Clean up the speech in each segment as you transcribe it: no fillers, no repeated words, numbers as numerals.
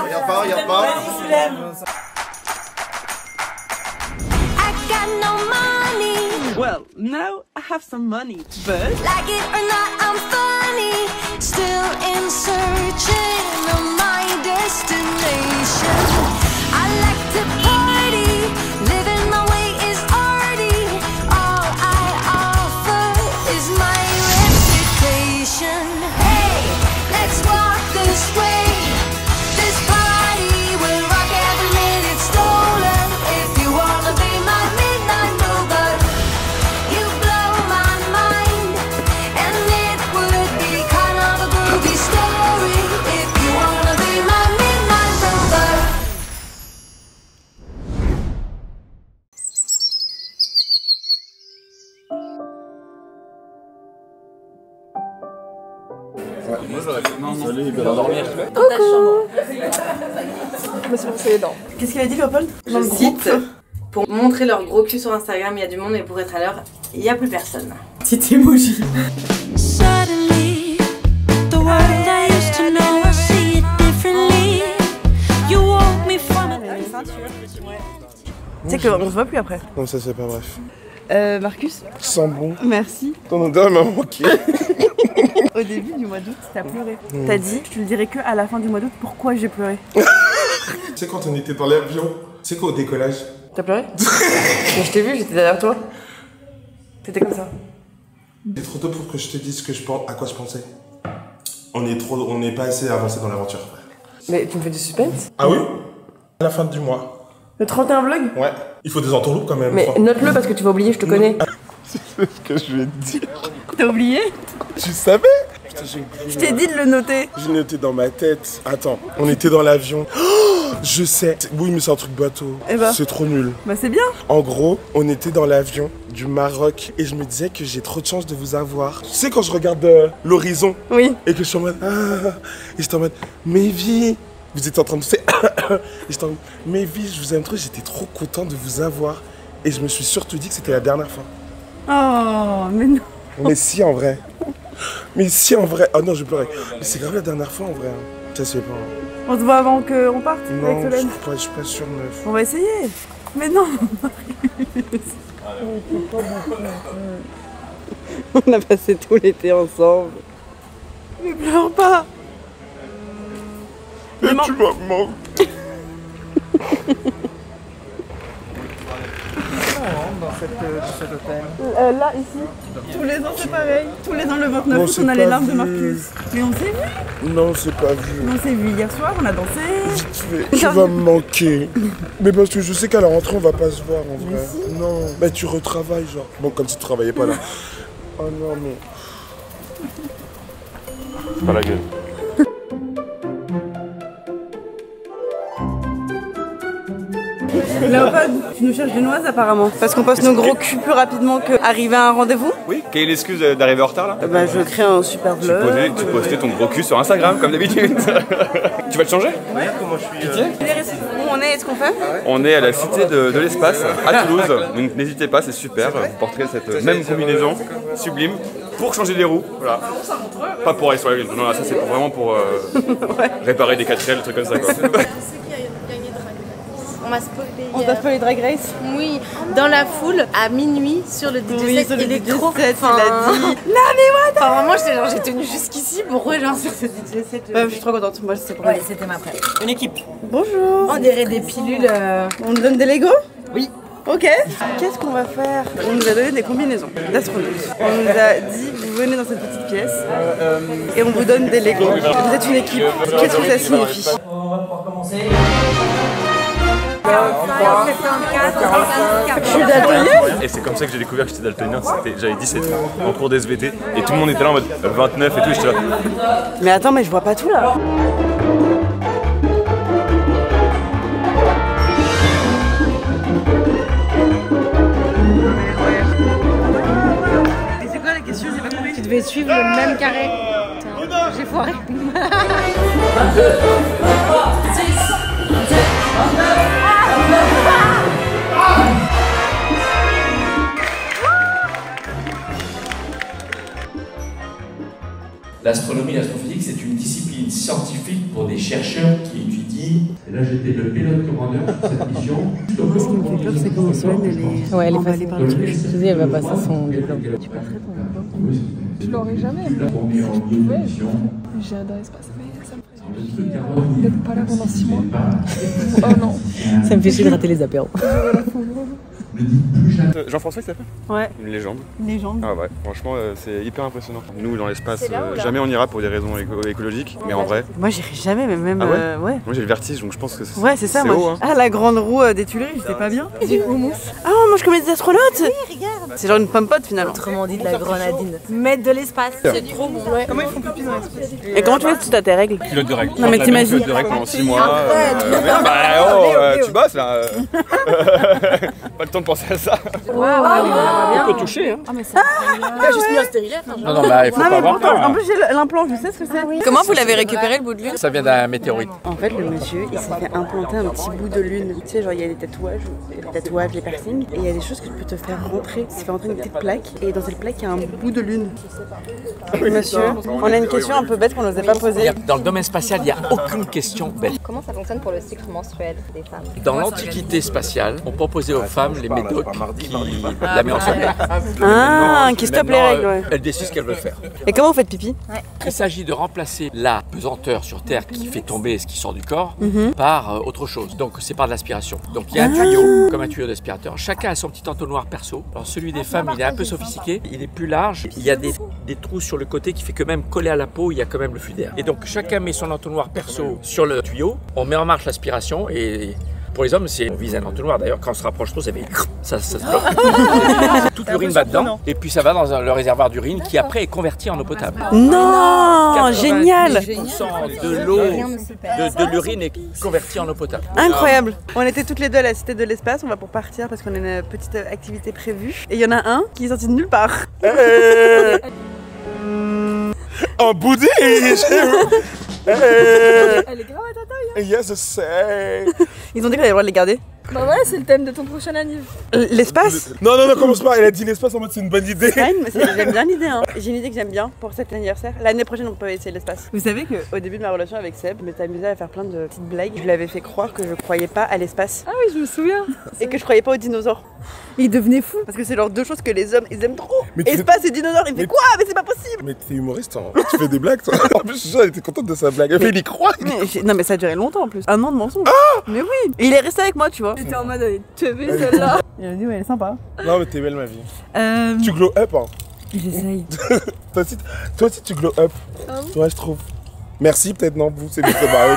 Regarde pas, regarde pas. Vas-y, Soulem. Well, now I have some money, but Like it or not, I'm funny. Still in searching of my destination. I like to party. Living my way is arty. All I offer is my reputation. Hey, let's walk this way. This party will rock every minute stolen. If you wanna be my midnight mover, you blow my mind. And it would be kind of a groovy story. If you wanna be my midnight mover. Je me suis brossé les dents. Qu'est-ce qu'il a dit, Léopold? Dans le Site pour montrer leur gros cul sur Instagram, il y a du monde, et pour être à l'heure, il n'y a plus personne. Petit emoji. Suddenly, the world I used to know, I see it differently. You woke me from a Tu sais qu'on se voit plus après. Non, ça c'est pas bref. Marcus, Sans bon. merci. Ton odeur m'a manqué. Au début du mois d'août, t'as pleuré. T'as dit, je te le dirai que à la fin du mois d'août, pourquoi j'ai pleuré. Tu sais quand on était dans l'avion, tu sais qu'au décollage. T'as pleuré? Mais je t'ai vu, j'étais derrière toi. T'étais comme ça. C'est trop tôt pour que je te dise que je pense, à quoi je pensais. On n'est pas assez avancé dans l'aventure. Mais tu me fais du suspense? Ah oui? À la fin du mois. Le 31 vlog? Ouais. Il faut des entourloupes quand même. Mais note-le parce que tu vas oublier, je te connais. C'est ce que je vais te dire. T'as oublié? Tu savais? Putain, Je t'ai dit de le noter. j'ai noté dans ma tête. Attends, on était dans l'avion. Oh, je sais. Oui, mais c'est un truc bateau. Eh ben. C'est trop nul. Bah c'est bien. En gros, on était dans l'avion du Maroc et je me disais que j'ai trop de chance de vous avoir. Tu sais quand je regarde l'horizon Oui. et que je suis en mode et j'étais en mode mais vie, vous étiez en train de faire et j'étais en mode mais vie, je vous aime trop, j'étais trop content de vous avoir et je me suis surtout dit que c'était la dernière fois. Oh, mais non. Mais si en vrai. Mais si en vrai. Oh non, je pleurais. Mais c'est grave la dernière fois en vrai. Hein. Ça se fait pas. Hein. On se voit avant qu'on parte Non, avec Solène. je suis pas sûr, meuf. On va essayer. Mais non. On a passé tout l'été ensemble. Mais pleure pas. Mais tu m'as manqué. Dans cet hôtel. Là, ici. Tous les ans, c'est pareil. Tous les ans, le 29 Non, août, c'est on a les pas larmes de vu. Marcus. Mais on s'est vu. Non, c'est pas vu. On s'est vu hier soir, on a dansé. Vite fait, tu vas me manquer. Mais parce que je sais qu'à la rentrée, on va pas se voir en vrai. si. Non. Mais tu retravailles, genre. Bon, comme si tu travaillais pas là. Oh non, mais. C'est pas la gueule. Léopold, tu nous cherches des noises apparemment. Parce qu'on poste nos gros culs plus rapidement qu'arriver à un rendez-vous. Oui, quelle est l'excuse d'arriver en retard là? Bah, je crée un super vlog. Tu postais ton gros cul sur Instagram comme d'habitude. Tu vas le changer? Ouais, comment je suis. Où on est, est-ce qu'on fait? On est à la cité de l'espace à Toulouse, donc n'hésitez pas, c'est super. Vous porterez cette même combinaison sublime pour changer les roues. Voilà. Pas pour aller sur la gueule, non, là, ça c'est vraiment pour réparer des 4L, des trucs comme ça quoi. On va spoiler Drag Race. Oui, dans la foule, à minuit, sur le DJ set, il est trop... il a dit. Non mais what? Enfin, vraiment, j'ai tenu jusqu'ici pour rejoindre sur ce DJ set. Je suis trop contente, moi c'est pour Ouais, c'était ma frère. une équipe. Bonjour. On dirait des pilules... On nous donne des Legos? Oui. Ok. Qu'est-ce qu'on va faire? On nous a donné des combinaisons d'astronautes. On nous a dit, vous venez dans cette petite pièce et on vous donne des Legos. Vous êtes une équipe. Qu'est-ce que ça signifie? On va pouvoir commencer. Je suis daltonien. Et c'est comme ça que j'ai découvert que j'étais daltonien, j'avais 17 ans, en cours d'SVT, et tout le monde était là en mode 29 et tout, et j'étais là. Mais attends, mais je vois pas tout là. Et c'est quoi la question? J'ai pas compris. Tu devais suivre le même carré. J'ai foiré. L'astronomie et l'astrophysique, c'est une discipline scientifique pour des chercheurs qui étudient ici. Et là, j'étais le pilote commandeur sur cette mission. Moi, ce qui me fait peur, c'est comment Solène, elle est Ouais, elle est emballée par le truc. Je te dis, elle va passer son diplôme. Tu passerais ton diplôme? Je l'aurais jamais. Si je pouvais, j'ai adoré ce passage. Ça me ferait chier d'être pas là pendant 6 mois. Oh non. Ça me fait chier de rater les apéros. Jean-François, il s'appelle? Ouais. Une légende. Une légende. Ah ouais, franchement, c'est hyper impressionnant. Nous, dans l'espace, jamais on ira pour des raisons écologiques, mais en vrai. Moi, j'irai jamais, mais même. Ah ouais, ouais. Moi, j'ai le vertige, donc je pense que c'est. Ouais, c'est ça, moi. haut, hein. Ah, la grande roue des Tuileries, c'était pas bien. Du houmous. Ah, on mange comme des astronautes. Oui, regarde. C'est genre une pompote finalement. Autrement dit, de la grenadine. Mettre de l'espace. C'est trop bon. Comment ils font pipi dans l'espace? Et comment tu fais si t'as tes règles? Pilote de règles. Non, mais t'imagines. Pilote de règles pendant 6 mois. Tu bosses là. Pas le temps de penser à ça. On peut toucher, hein. Ah, mais ça. Il a juste mis un stérilet. Non, non, bah il faut Non, pas mais avoir pourtant, peur. en plus, j'ai l'implant, je sais ce que c'est. Comment vous l'avez récupéré le bout de lune? Ça vient d'un météorite. En fait, le monsieur, il s'est fait implanter un petit bout de lune. Tu sais, genre, il y a les tatouages, les piercings, et il y a des choses que tu peux te faire rentrer. Il s'est fait rentrer une petite plaque, et dans cette plaque, il y a un bout de lune. Monsieur, on a une question un peu bête qu'on n'osait pas poser. Dans le domaine spatial, il n'y a aucune question bête. Comment ça fonctionne pour le cycle menstruel des femmes? Dans l'Antiquité spatiale, on proposait aux femmes les médocs qui la mettent en sommeil. Ah, qui stoppe les règles, ouais. Elles décident ce qu'elles veulent faire. Et comment vous faites pipi? Il s'agit de remplacer la pesanteur sur Terre qui fait tomber ce qui sort du corps par autre chose. Donc c'est par de l'aspiration. Donc il y a un tuyau, comme un tuyau d'aspirateur. Chacun a son petit entonnoir perso. Alors celui des femmes, il est un peu sophistiqué. Il est plus large. Il y a des trous sur le côté qui fait que même collé à la peau, il y a quand même le flux d'air. Et donc chacun met son entonnoir perso sur le tuyau. On met en marche l'aspiration et pour les hommes, on vise un entonnoir. D'ailleurs, quand on se rapproche trop, ça se bloque. Toute l'urine va dedans et puis ça va dans le réservoir d'urine qui après est converti en eau potable. Non, génial. 90% de l'eau, de l'urine est convertie en eau potable. Incroyable. On était toutes les deux à la Cité de l'Espace, on va pour partir parce qu'on a une petite activité prévue. Et il y en a un qui est sorti de nulle part. Un bouddhiste. Elle est grave à ta taille. Yes, je sais. Ils ont dit qu'on avait le droit de les garder. Bah ouais, c'est le thème de ton prochain anniv. L'espace? Non, commence pas. Elle a dit l'espace en mode c'est une bonne idée. Fine, mais j'aime bien l'idée. Hein. J'ai une idée que j'aime bien pour cet anniversaire. L'année prochaine, on peut essayer l'espace. Vous savez qu'au début de ma relation avec Seb, je m'étais amusée à faire plein de petites blagues. Je lui avais fait croire que je croyais pas à l'espace. Ah oui, je me souviens. Et que je croyais pas aux dinosaures. Il devenait fou. Parce que c'est genre deux choses que les hommes, ils aiment trop. Mais tu Espace et dinosaures. Il fait quoi? Mais c'est pas possible. Mais t'es humoriste, hein. Tu fais des blagues, toi. En plus, je suis sûr, elle était contente de sa blague. Mais il y croit. Non, mais ça a duré longtemps en plus. Un an de mensonge. Mais oui. Et il est resté avec moi, tu vois. J'étais en mode, elle est teubée celle-là. Il a dit, ouais, elle est sympa. Non, mais t'es belle, ma vie. Tu glow up, hein. J'essaye. Toi aussi, tu glow up. Ah Ouais, je trouve. Merci, peut-être non, vous, c'est juste barré.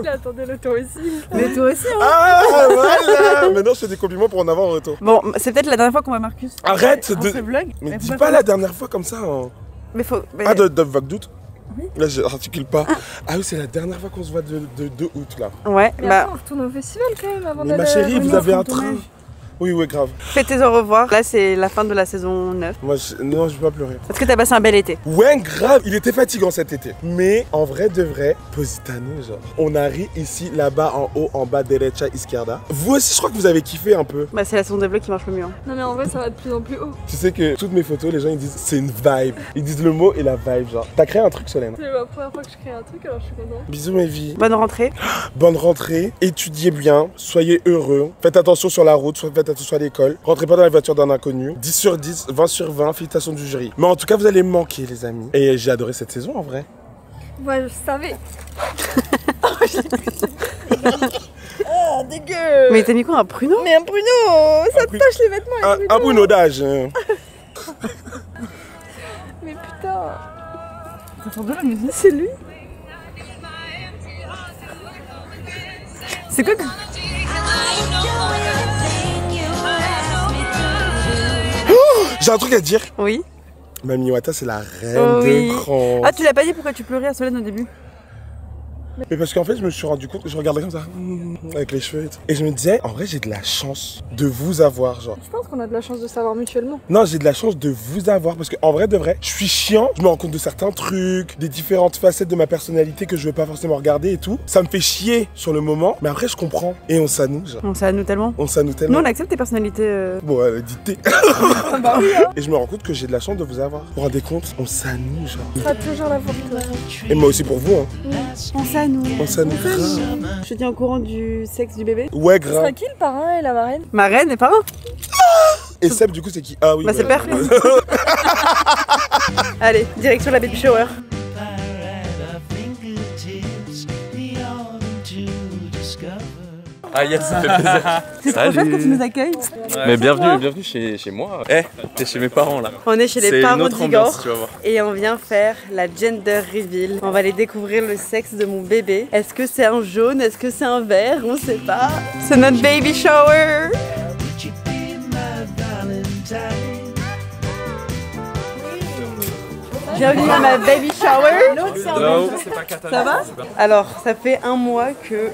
Il attendait toi aussi. Mais toi aussi, hein. Ah, voilà. Maintenant, je fais des compliments pour en avoir en retour. Bon, c'est peut-être la dernière fois qu'on voit Marcus. Arrête de. Vlog. Mais dis pas la dernière fois comme ça. Hein. Mais faut. Ah, de vague d'août. Là, j'articule pas. Ah oui, c'est la dernière fois qu'on se voit de août, là. Ouais, bah. On retourne au festival quand même avant d'aller. Mais ma chérie, vous avez un train. Oui, grave. Fêtez au revoir. Là, c'est la fin de la saison 9. Moi, non, je vais pas pleurer. Est-ce que t'as passé un bel été? Ouais, grave. Il était fatigant cet été. Mais en vrai de vrai, Positano, genre. On a ri ici, là-bas, en haut, en bas, derecha, izquierda. Vous aussi, je crois que vous avez kiffé un peu. Bah, c'est la saison des vlogs qui marche le mieux. Hein. Non, mais en vrai, ça va de plus en plus haut. Tu sais que toutes mes photos, les gens, ils disent c'est une vibe. Ils disent le mot et la vibe, genre. T'as créé un truc, Solène? C'est la première fois que je crée un truc, alors je suis contente. Bisous, mes vies. Bonne rentrée. Bonne rentrée. Étudiez bien. Soyez heureux. Faites attention sur la route. Faites attention à l'école. Rentrez pas dans la voiture d'un inconnu. 10 sur 10, 20 sur 20, félicitations du jury. Mais en tout cas, vous allez me manquer, les amis. Et j'ai adoré cette saison, en vrai. Ouais, je savais. Oh, dégueu. Mais t'as mis quoi, un pruneau? Mais un pruneau, ça te tâche les vêtements. Un pruneau d'âge. Mais putain. T'entends de la musique? C'est lui? C'est quoi que... J'ai un truc à te dire. Oui. Mami Wata, c'est la reine de France. Ah, tu l'as pas dit pourquoi tu pleurais à Solène au début? Mais parce qu'en fait, je me suis rendu compte, je regardais comme ça, avec les cheveux et tout. Et je me disais, en vrai, j'ai de la chance de vous avoir, genre. Je pense qu'on a de la chance de savoir mutuellement. Non, j'ai de la chance de vous avoir, parce qu'en vrai, de vrai, je suis chiant, je me rends compte de certains trucs, des différentes facettes de ma personnalité que je veux pas forcément regarder et tout. Ça me fait chier sur le moment, mais après, je comprends. Et on s'anoue, genre. On s'anoue tellement. On s'anoue tellement. Nous, on accepte tes personnalités. Bon, dictée. Bah oui, hein. Et je me rends compte que j'ai de la chance de vous avoir. Vous vous rendez compte? On s'anoue, genre. Ça sera toujours là pour toi. Et moi aussi pour vous, hein. On s'anoue. nous. On s'amuse grave. Je te tiens au courant du sexe du bébé. Ouais, Ce sera grave. qui le parrain et la marraine? Marraine et parrain. Et Seb, du coup, c'est qui? Ah oui. Bah, c'est père. Allez, direction la baby shower. Ah yes, ça fait plaisir. C'est trop chouette que tu nous accueilles. Mais bienvenue chez moi. T'es chez mes parents là. On est chez les C'est une parents autre d'Igor ambiance, tu vas voir. et on vient faire la gender reveal. On va aller découvrir le sexe de mon bébé. Est-ce que c'est un jaune? Est-ce que c'est un vert? On sait pas. C'est notre baby shower. Bienvenue à ma baby shower. Ça va? Alors, ça fait un mois que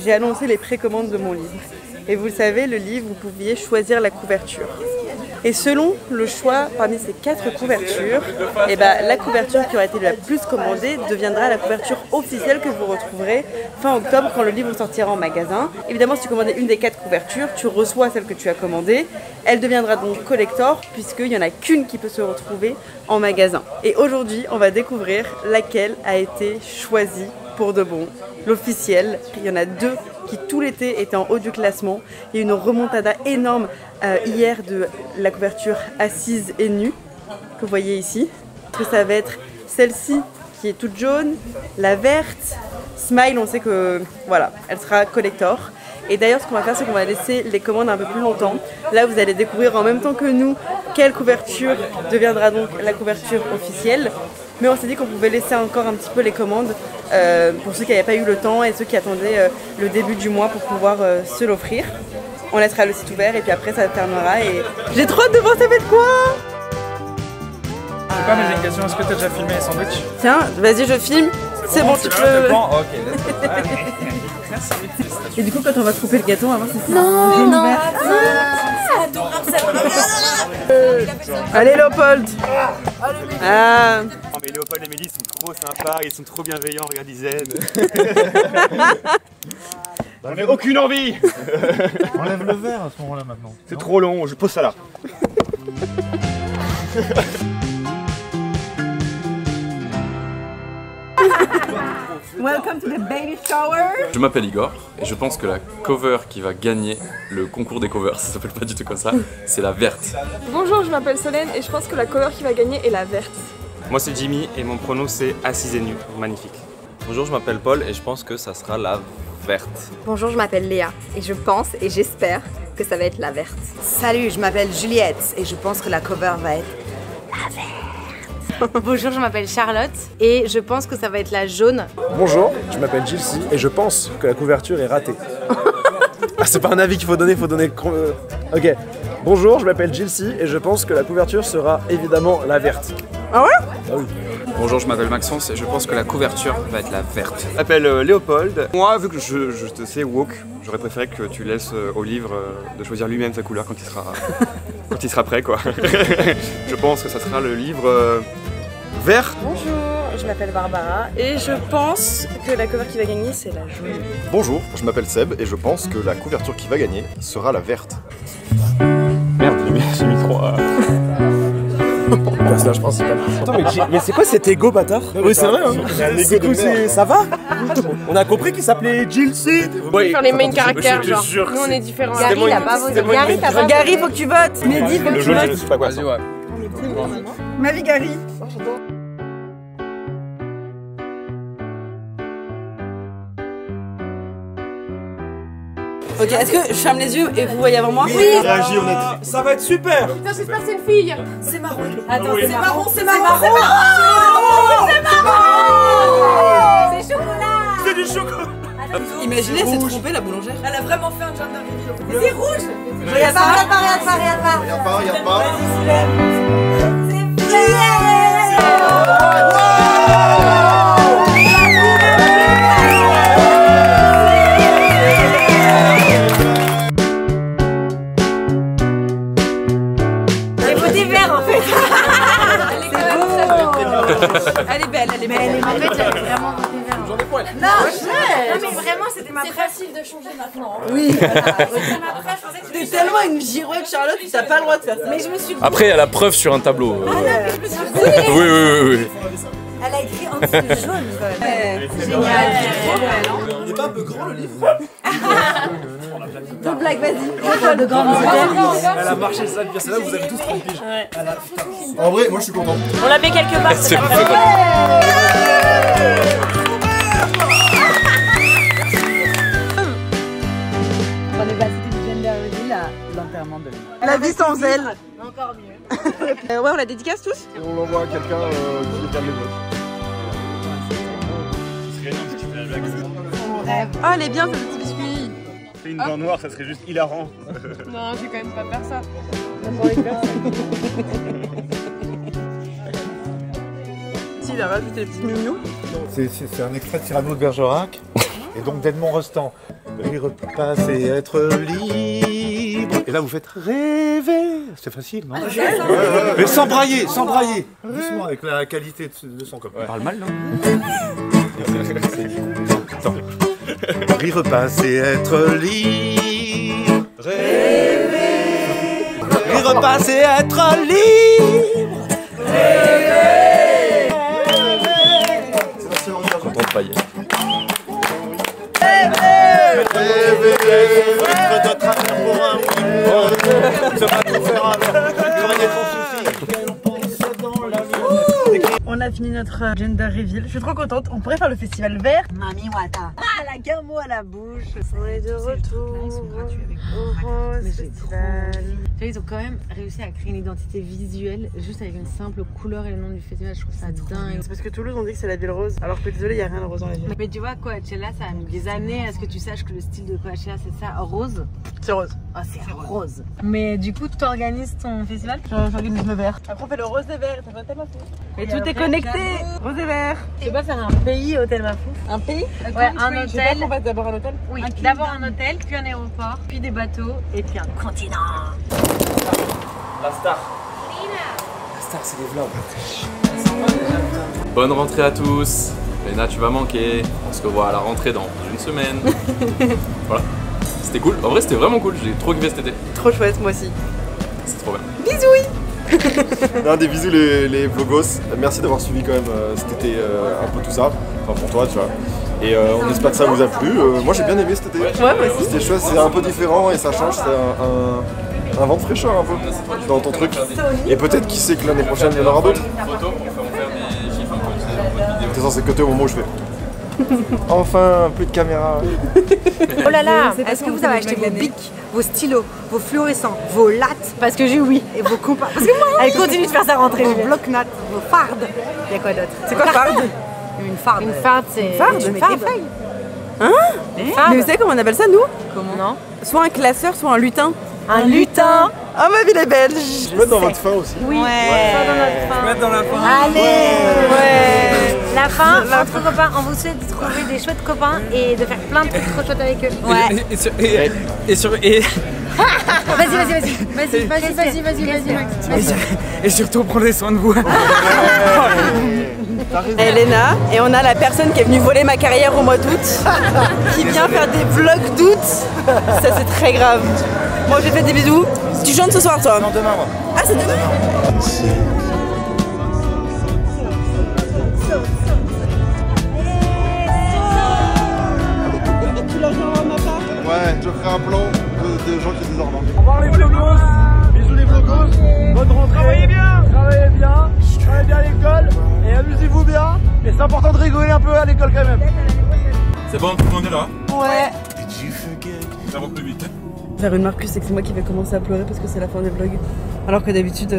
j'ai annoncé les précommandes de mon livre. Et vous le savez, le livre, vous pouviez choisir la couverture. Et selon le choix parmi ces 4 couvertures, et la couverture qui aura été la plus commandée deviendra la couverture officielle que vous retrouverez fin octobre quand le livre sortira en magasin. Évidemment, si tu commandais une des 4 couvertures, tu reçois celle que tu as commandée. Elle deviendra donc collector puisqu'il n'y en a qu'une qui peut se retrouver en magasin. Et aujourd'hui, on va découvrir laquelle a été choisie pour de bon. L'officiel, il y en a 2 qui tout l'été étaient en haut du classement. Il y a eu une remontada énorme hier de la couverture assise et nue que vous voyez ici. Que ça va être celle-ci qui est toute jaune, la verte, Smile, on sait que voilà, elle sera collector. Et d'ailleurs, ce qu'on va faire, c'est qu'on va laisser les commandes un peu plus longtemps. Là, vous allez découvrir en même temps que nous quelle couverture deviendra donc la couverture officielle. Mais on s'est dit qu'on pouvait laisser encore un petit peu les commandes pour ceux qui n'avaient pas eu le temps et ceux qui attendaient le début du mois pour pouvoir se l'offrir. On laissera le site ouvert et puis après ça fermera et j'ai trop hâte de voir ça fait de quoi. Je sais pas, mais j'ai une question, est-ce que t'as déjà filmé les sandwichs? Tiens, vas-y, je filme. C'est bon, tu peux. Ok, merci. Et du coup, quand on va couper le gâteau, on va voir si c'est Non. Allez, Léopold. Ah. Oh, mais Léopold et Mélie sont trop sympas, ils sont trop bienveillants, regarde ils aident. J'en ai aucune envie. Enlève le verre à ce moment-là maintenant. C'est trop long, je pose ça là. Welcome to the baby shower. Je m'appelle Igor et je pense que la cover qui va gagner le concours des covers, ça s'appelle pas du tout comme ça, c'est la verte. Bonjour, je m'appelle Solène et je pense que la cover qui va gagner est la verte. Moi c'est Jimmy et mon pronom c'est assise et nu, magnifique. Bonjour, je m'appelle Paul et je pense que ça sera la verte. Bonjour, je m'appelle Léa et je pense et j'espère que ça va être la verte. Salut, je m'appelle Juliette et je pense que la cover va être la verte. Bonjour, je m'appelle Charlotte et je pense que ça va être la jaune. Bonjour, je m'appelle Gilsey et je pense que la couverture est ratée. Ah, c'est pas un avis qu'il faut donner, Ok. Bonjour, je m'appelle Gilsey et je pense que la couverture sera évidemment la verte. Ah ouais? Ah oui. Bonjour, je m'appelle Maxence et je pense que la couverture va être la verte. Je m'appelle Léopold. Moi, vu que je te sais woke, j'aurais préféré que tu laisses au livre de choisir lui-même sa couleur quand il sera prêt, quoi. Je pense que ça sera le livre vert. Bonjour, je m'appelle Barbara et je pense que la cover qui va gagner c'est la jaune. Bonjour, je m'appelle Seb et je pense que la couverture qui va gagner sera la verte. Merde, j'ai mis 3. Personnage principal. Attends, mais c'est quoi cet égo bâtard? Oui, c'est vrai, hein. C'est cool, ça va? On a compris qu'il s'appelait Gilsey. Oui, faire les main caractères, genre. Nous on est différents. Gary, il a pas voté. Gary, faut que tu votes. Mehdi, faut que tu votes. Je sais pas quoi. Vas-y, ouais. Ma vie, Gary. Ok, est-ce que je ferme les yeux et vous voyez avant moi? Oui. Réagis, on a dit. Ça va être super. Putain, j'espère que c'est une fille. C'est marron. Attends, c'est marron, c'est marron, c'est marron. c'est marron. C'est chocolat. C'est du chocolat. Imaginez, c'est trompé la boulangère. Elle a vraiment fait un gender reveal. C'est rouge. Regarde pas. Regarde pas. Elle est belle, elle est belle. En fait, j'avais vraiment voté vert. J'en ai point. Non, mais vraiment, c'était ma préf. C'est facile de changer maintenant. Oui. C'est T'es tellement une girouette, Charlotte, que t'as pas le droit de faire ça. Mais je me suis. Après, il y a la preuve sur un tableau. Ah non, mais je me suis. Oui. Elle a écrit en dessous jaune. C'est génial. Il n'est pas un peu grand le livre? Deux blagues, vas-y. Elle a marché ça, c'est là où vous avez tous 30 piges. En vrai, moi je suis content. On la met quelque part. C'est cette vrai. On est passé du gender reveal à l'enterrement de l'île. La vie sans elle. Encore mieux. Ouais, on la dédicace tous. Et on l'envoie à quelqu'un qui regarde les votes. Ah, elle est bien, ce petit biscuit. Fais une dent noire, ça serait juste hilarant. Non, je vais quand même pas faire ça. Si, il a rajouté des petits mignons. C'est un extrait de Cyrano de Bergerac et donc d'Edmond Rostand. Rire passe et être libre. Et là vous faites rêver. C'est facile, non? Mais sans brailler, sans brailler. Doucement avec la qualité de son comme. On parle mal, non? Attends. Rire passe et être libre. Rêver. Rire passe et être libre. Rêver. Content de pailler. On a fini notre gender reveal. Je suis trop contente. On pourrait faire le festival vert. Mami Wata. Ah, la gamo à la bouche. On est de retour. Ils sont gratuits avec au Rose Festival. Tu vois, ils ont quand même réussi à créer une identité visuelle juste avec une simple couleur et le nom du festival. Je trouve ça dingue. C'est parce que Toulouse on dit que c'est la ville rose. Alors que désolé, il n'y a rien de rose dans la ville. Mais tu vois, Coachella, ça a mis des années à ce que tu saches que le style de Coachella, c'est ça, rose. C'est rose. Oh, c'est rose. Mais du coup, tu organises ton festival? J'organise le vert. Après, on fait le rose et vert. Ça va tellement fou. Et tout est connecté. Rose et vert. Tu veux pas faire un pays hôtel Mafou? Un pays? Ouais, un hôtel. On va d'abord un hôtel? Oui, d'abord un hôtel, puis un aéroport, puis des bateaux, et puis un continent. La star. La star, c'est les vlogs. Bonne rentrée à tous. Léna, tu vas manquer. On se revoit à la rentrée dans une semaine. Voilà. C'était cool. En vrai, c'était vraiment cool. J'ai trop kiffé cet été. Trop chouette, moi aussi. C'était trop bien. Bisous. Non, des bisous les vlogos. Merci d'avoir suivi quand même cet été un peu tout ça. Enfin pour toi, tu vois. Et on espère que ça vous a plu. Moi j'ai bien aimé cet été. Ouais, moi aussi. C'était chouette, c'est un peu différent et ça change. C'est un vent de fraîcheur un peu dans ton truc. Et peut-être qui sait que l'année prochaine il y en aura d'autres. C'est censé côté au moment où je fais. Enfin, plus de caméra. Oh là là, est-ce que vous avez acheté vos bics, vos stylos, vos fluorescents, vos lattes? Parce que j'ai oui. Et vos compas. Parce que moi, elle continue de faire sa rentrée. Vos bloc-notes, vos fardes. Il y a quoi d'autre? C'est quoi farde? Une farde. Une farde, c'est. Une farde, Une mais farde. des feuilles. Hein? Mais vous savez comment on appelle ça nous? Comment? Non. Soit un classeur, soit un lutin. Un lutin. Ah, ma ville est belge. Je vais mettre dans votre fin aussi. Oui. Ouais. Soit dans notre fin. Mettre dans la fin. Allez. Ouais. La fin, entre copains, on vous souhaite de trouver des chouettes copains et de faire plein de trucs trop chouettes avec eux. Ouais. Et surtout prenez soin de vous. Elena, et on a la personne qui est venue voler ma carrière au mois d'août, qui vient faire des vlogs d'août. Ça c'est très grave. Moi j'ai fait des bisous. Tu chantes ce soir toi? Non, demain moi. Ah c'est demain? Tu leur dis au revoir de ma part? Ouais, je ferai un plan de gens qui disent au revoir. Au revoir les vlogos. Bisous les vlogos. Bonne rentrée. Travaillez bien. Travaillez bien à l'école et amusez-vous bien. Et c'est important de rigoler un peu à l'école quand même. C'est bon, tout le monde est là? Ouais. Ça va plus vite. Faire une marque, c'est que c'est moi qui vais commencer à pleurer parce que c'est la fin des vlogs. Alors que d'habitude,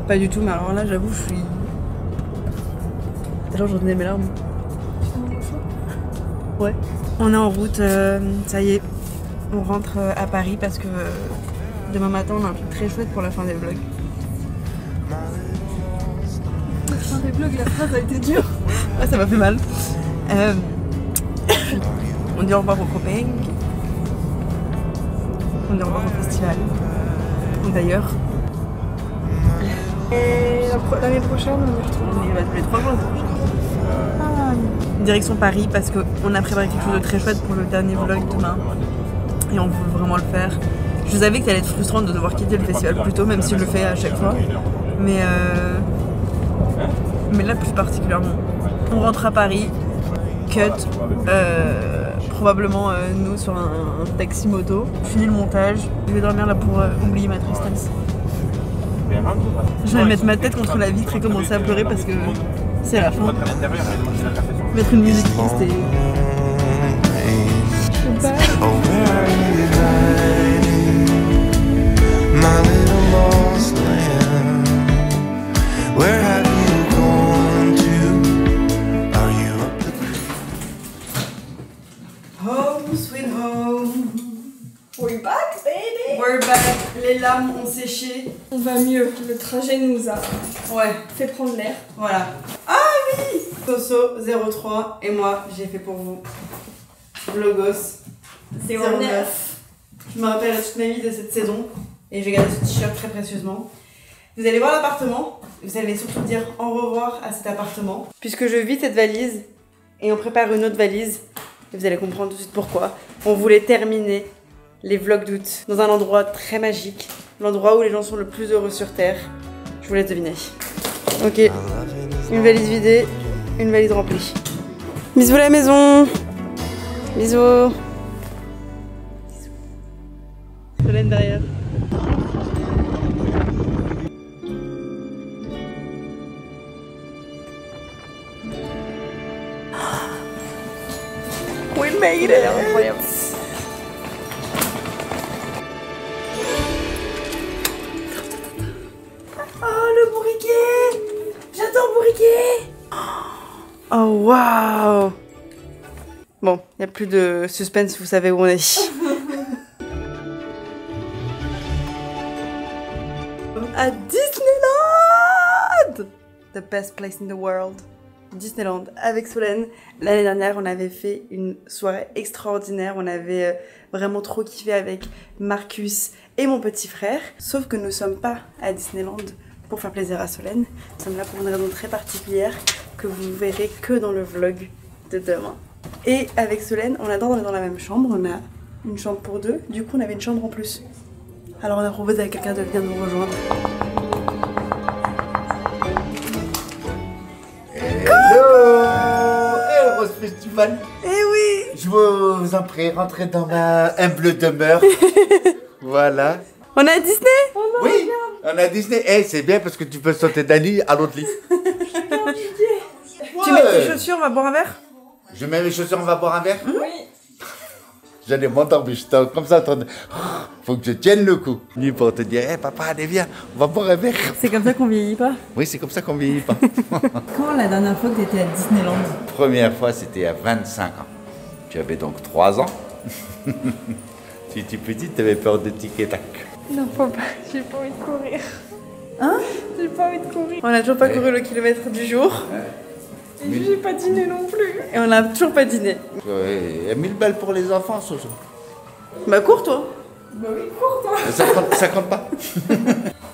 pas du tout. Mais alors là, j'avoue, je suis. Genre, j'en ai mes larmes. Ouais. On est en route, ça y est. On rentre à Paris parce que demain matin, on a un truc très chouette pour la fin des vlogs. La fin des vlogs, la phrase a été dure. Ah, ça m'a fait mal. On dit au revoir aux copains. On dit au revoir au festival. D'ailleurs. Et l'année prochaine, on y retourne. On y va tous les 3 jours l'année prochaine. Direction Paris parce qu'on a préparé quelque chose de très chouette pour le dernier vlog demain. Et on veut vraiment le faire. Je savais que ça allait être frustrant de devoir quitter le festival plus tôt, même si je le fais à chaque fois. Mais mais là plus particulièrement. On rentre à Paris, cut, probablement nous sur un taxi moto. Fini le montage, je vais dormir là pour oublier ma tristesse. Je vais mettre ma tête contre la vitre et commencer à pleurer parce que c'est la fin. Mettre une musique triste et... My little lost land, where have you gone to? Are you up Home sweet home. We're back, baby. We're back. Les larmes ont séché. On va mieux. Le trajet nous a fait prendre l'air. Voilà. Ah oui. Soso 03 et moi j'ai fait pour vous Vlogos 09. Je me rappelle toute ma vie de cette saison et j'ai gardé ce t-shirt très précieusement. Vous allez voir l'appartement, vous allez surtout dire au revoir à cet appartement. Puisque je vis cette valise et on prépare une autre valise, et vous allez comprendre tout de suite pourquoi. On voulait terminer les vlogs d'août dans un endroit très magique, l'endroit où les gens sont le plus heureux sur Terre. Je vous laisse deviner. Ok, une valise vidée, une valise remplie. Bisous la maison. Bisous. Solène derrière. We made it! Oh le bourriquet! J'adore bourriquet! Oh waouh! Bon, il n'y a plus de suspense, vous savez où on est. À Disneyland! The best place in the world. Disneyland avec Solène. L'année dernière, on avait fait une soirée extraordinaire. On avait vraiment trop kiffé avec Marcus et mon petit frère. Sauf que nous ne sommes pas à Disneyland pour faire plaisir à Solène. Nous sommes là pour une raison très particulière que vous ne verrez que dans le vlog de demain. Et avec Solène, on adore, on est dans la même chambre. On a une chambre pour deux. Du coup, on avait une chambre en plus. Alors on a proposé à quelqu'un de venir nous rejoindre. Rose Festival. Eh oui. Je vous en prie, rentrez dans ma humble demeure. Voilà. On est à Disney? Oui, on est à Disney. Eh, c'est bien parce que tu peux sauter d'un lit à l'autre lit. Tu mets tes chaussures, on va boire un verre? Je mets mes chaussures, on va boire un verre? Oui. J'allais m'endormir, j'étais comme ça en train de... Faut que je tienne le coup. Lui pour te dire, hey, papa, allez viens, on va boire un verre. C'est comme ça qu'on vieillit pas? Oui, c'est comme ça qu'on vieillit pas. Quand la dernière fois que tu étais à Disneyland? Première fois, c'était à 25 ans. Tu avais donc 3 ans. Tu étais petite, tu avais peur de tic et tac. Non, faut pas, j'ai pas envie de courir. Hein? J'ai pas envie de courir. On a toujours pas couru le kilomètre du jour. Et j'ai pas dîné non plus. Et on a toujours pas dîné. Ouais, 1000 balles pour les enfants, Soso. Bah cours toi. Bah oui, cours toi. Ça compte pas.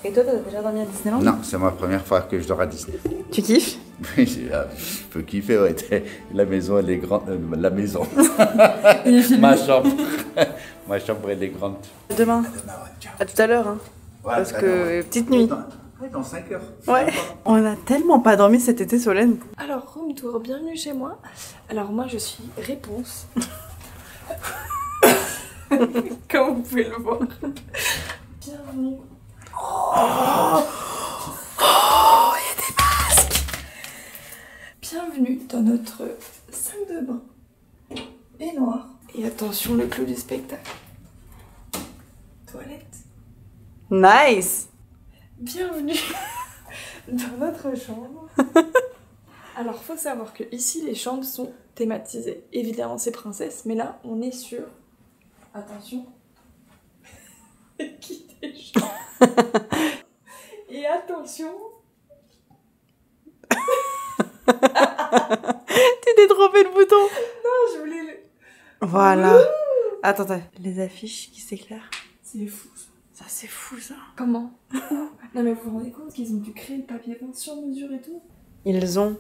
Et toi, t'as déjà dormi à Disneyland? Non, c'est ma première fois que je dors à Disney. Tu kiffes? Oui, je peux kiffer, ouais. La maison, elle est grande. La maison. Ma chambre. Ma chambre, elle est grande. Demain. À tout à l'heure, hein. Ouais, parce que petite nuit. Ouais, dans 5 heures. Ouais. On a tellement pas dormi cet été, Solène. Alors, room tour, bienvenue chez moi. Alors, moi, je suis Réponse. Comme vous pouvez le voir. Bienvenue. Oh, il y a des masques. Bienvenue dans notre salle de bain. Et noir. Et attention, le clou du spectacle. Toilette. Nice. Bienvenue dans notre chambre. Alors, faut savoir que ici, les chambres sont thématisées. Évidemment, c'est princesse, mais là, on est sur... Attention. Qui déjà. Et attention. Tu t'es trompé le bouton. Non, je voulais le... Voilà. Attends, les affiches qui s'éclairent. C'est fou. Ça, c'est fou, ça. Comment? Non, mais vous vous rendez compte qu'ils ont dû créer le papier peint sur mesure et tout? Ils ont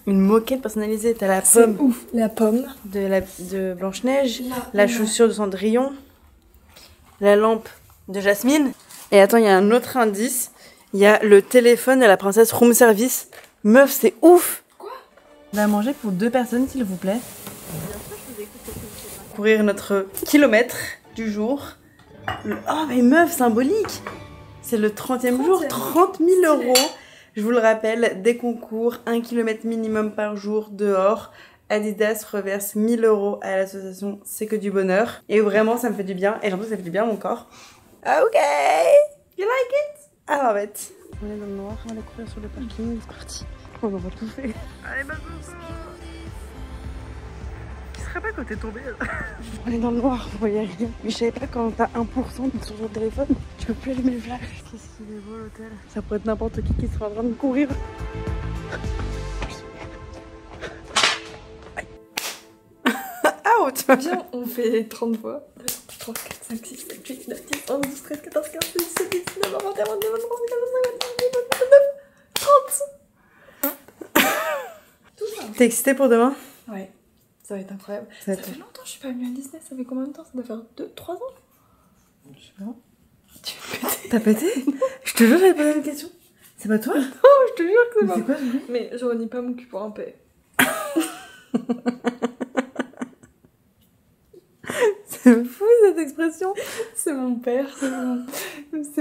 une moquette personnalisée. T'as la C'est pomme. ouf. La pomme. De Blanche-Neige. La chaussure de Cendrillon. La lampe de Jasmine. Et attends, il y a un autre indice. Il y a le téléphone de la princesse room service Meuf, c'est ouf. Quoi? On va manger pour 2 personnes, s'il vous plaît. Courir notre kilomètre du jour. Oh, mais meuf, symbolique. C'est le 30e jour, 30 000 €. Je vous le rappelle, des concours, 1 km minimum par jour dehors. Adidas reverse 1 000 € à l'association C'est que du bonheur. Et vraiment, ça me fait du bien. Et j'ai l'impression que ça fait du bien à mon corps. Ok. You like it? I love it. On est dans le noir, on va aller courir sur le parking. C'est parti. On va tout faire. Allez, ma qui serait pas quand t'es tombé là? On est dans le noir, vous voyez rien. Mais je savais pas quand t'as 1% sur ton téléphone, tu peux plus allumer le flash. Qu'est-ce qu'il est beau l'hôtel. Ça pourrait être n'importe qui serait en train de courir. Out. Viens, on fait 30 fois. 3, 4, 5, 6, 7, 8, 9, 10, 11, 12, 13, 14, 15, 16, 17, 18, 19, 20, 21, 22, 23, 24, 25, 26, 27, 28, 29, 30. Tout ça. T'es excitée pour demain? Ouais, ça va être incroyable. Ça fait longtemps que je suis pas venue à Disney, ça fait combien de temps? Ça doit faire 2-3 ans? Je sais pas. Tu veux péter? T'as pété? Je te jure, j'avais posé une question. C'est pas toi? Non, je te jure que c'est pas. C'est quoi ce bruit? Mais je renie pas mon cul pour un paix. C'est fou cette expression. C'est mon père, c'est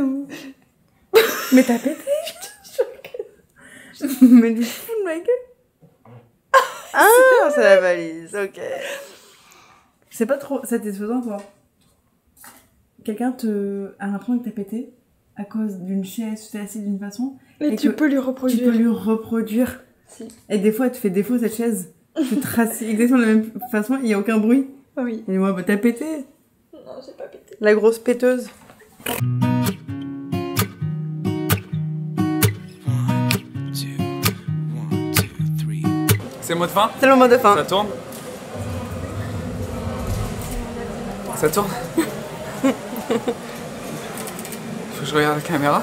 mon... Mais t'as pété? Mais du fou de ma gueule. Ah, c'est la valise, ok. C'est pas trop satisfaisant quoi. Quelqu'un a l'impression que t'as pété à cause d'une chaise, tu t'es assis d'une façon. Et tu peux lui reproduire. Tu peux lui reproduire. Si. Et des fois, tu fais défaut cette chaise. Tu te rassis exactement de la même façon, il n'y a aucun bruit. Oui. Et moi, bah t'as pété. Non, j'ai pas pété. La grosse péteuse. C'est le mot de fin? C'est le mot de fin. Ça tourne? Ça tourne? Faut que je regarde la caméra.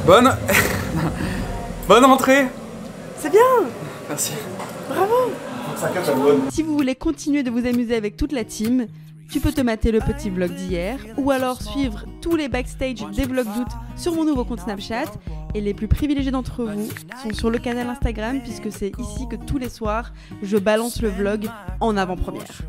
Bonne rentrée. C'est bien. Merci. Bravo. Si vous voulez continuer de vous amuser avec toute la team, tu peux te mater le petit vlog d'hier ou alors suivre tous les backstage des vlogs d'août sur mon nouveau compte Snapchat. Et les plus privilégiés d'entre vous sont sur le canal Instagram puisque c'est ici que tous les soirs je balance le vlog en avant-première.